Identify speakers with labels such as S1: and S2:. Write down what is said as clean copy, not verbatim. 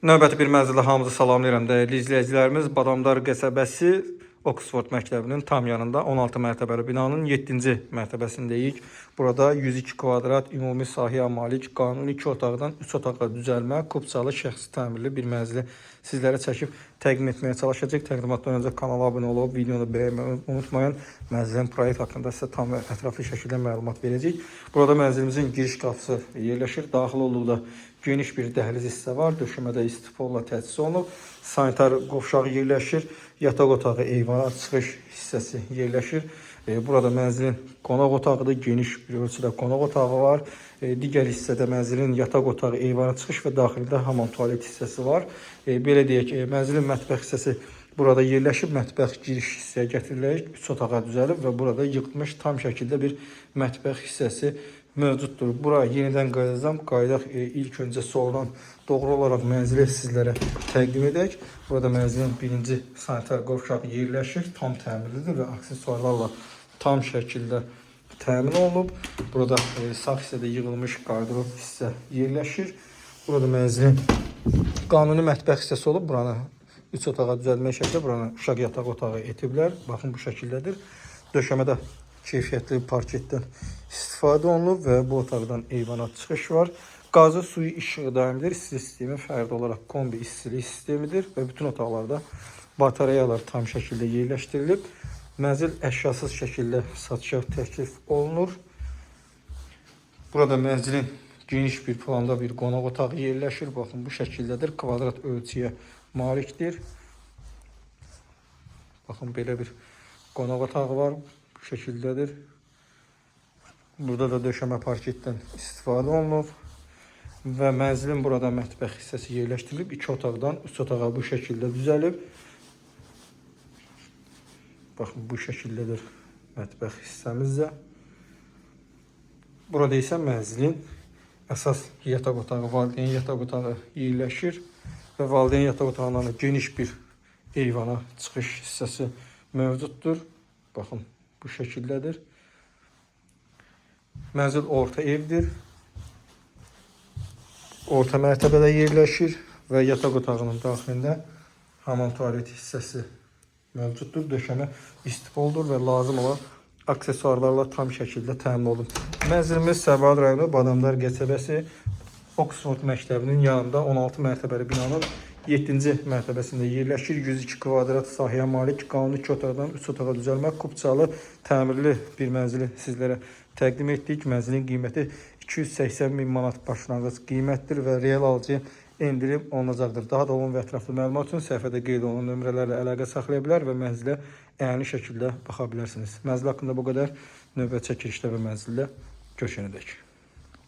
S1: Növbəti bir mənzildə hamınızı salamlayıram dəyərli izləyicilərimiz. Badamdar qəsəbəsi Oxford məktəbinin tam yanında 16 mərtəbəli binanın 7-ci mərtəbəsindəyik. Burada 102 kvadrat ümumi sahəyə malik qanuni 2 otaqdan 3 otağa düzəlmə, kubçalı şəxsi təmirli bir mənzili sizlərə çəkib təqdim etməyə çalışacaq. Təqdimatdan öncə kanala abunə olub, videonu bəyənməyi unutmayın. Mənzilin proyekt haqqında sizə tam və ətraflı şəkildə məlumat verəcək. Burada mənzilimizin giriş qapısı yerləşir. Daxil olduqda geniş bir dəhliz hissə var. Döşəmədə istifolla təchiz olunub. Sanitar qovşağı yerləşir. Yataq otağı, eyvana çıxış hissəsi yerləşir. Burada mənzilin qonaq otağıdır. Geniş bir ölçüdə qonaq otağı var. Digər hissədə mənzilin yataq otağı, eyvana çıxış və daxildə hamam tualet hissəsi var. Belə deyək, mənzilin mətbəx hissəsi burada yerləşib. Mətbəx giriş hissəyə gətirilərək 3 otağa düzəlib və burada yığılmış tam şəkildə bir mətbəx hissəsi mövcuddur. Bura yenidən qayıdacağım. Qayıdaq ilk öncə soldan doğru olaraq mənzili sizlərə təqdim edək. Burada mənzilin birinci sanitar qovşağı yerləşir. Tam təmirlidir və aksesuarlarla tam şəkildə təmin olunub. Burada sağ hissədə yığılmış qardırob hissə yerləşir. Burada mənzilin qanuni mətbəx hissəsi olub. Buranı 3 otağa düzəlmək şəkildə buranı uşaq yataq otağı etiblər. Baxın bu şəkildədir. Döşəmədə keyfiyyətli parketdən istifadə olunub və bu otaqdan eyvana çıxış var. Qazı, suyu, işığı daimidir. İsti sistemi fərdi olaraq kombi istilik sistemidir və bütün otaqlarda batareyalar tam şəkildə yerləşdirilib. Mənzil əşyasız şəkildə satışa təklif olunur. Burada mənzilin geniş bir planda bir qonaq otağı yerləşir. Baxın bu şəkildədir. Kvadrat ölçüyə malikdir. Baxın belə bir qonaq otağı var. Bu şəkildədir. Burada da döşəmə parketdən istifadə olunub və mənzilin burada mətbəx hissəsi yerləşdirilib. 2 otaqdan 3 otağa bu şəkildə düzəlib. Baxın bu şəkildədir mətbəx hissəmizdə. Burada isə mənzilin əsas yataq otağı, valideyn yataq otağı yerləşir və valideyn yataq otağından geniş bir eyvana çıxış hissəsi mövcuddur. Baxın bu şəkildədir. Mənzil orta evdir. Orta mərtəbədə yerləşir və yataq otağının daxilində hamam tualet hissəsi mövcuddur. Döşəmə istipoldur və lazım olan aksesuarlarla tam şəkildə təmin olunub. Mənzilimiz Səbad rayonu Badamdar qəsəbəsi Oxford məktəbinin yanında 16 mərtəbəli binanın 7-ci mərtəbəsində yerləşir. 102 kvadrat sahəyə malik qanuni 2 otaqdan 3 otağa düzəlmə, kubçalı, təmirli bir mənzili sizlərə təqdim etdik. Mənzilin qiyməti 280 min manat başlanğıc qiymətdir və real alıcıya endirim olunacaqdır. Daha da olan və ətraflı məlumat üçün səhifədə qeyd olunan nömrələrlə əlaqə saxlaya bilər və mənzilə əyani şəkildə baxa bilərsiniz. Mənzil haqqında bu qədər. Növbəti çəkilişdə və mənzildə görüşənədək.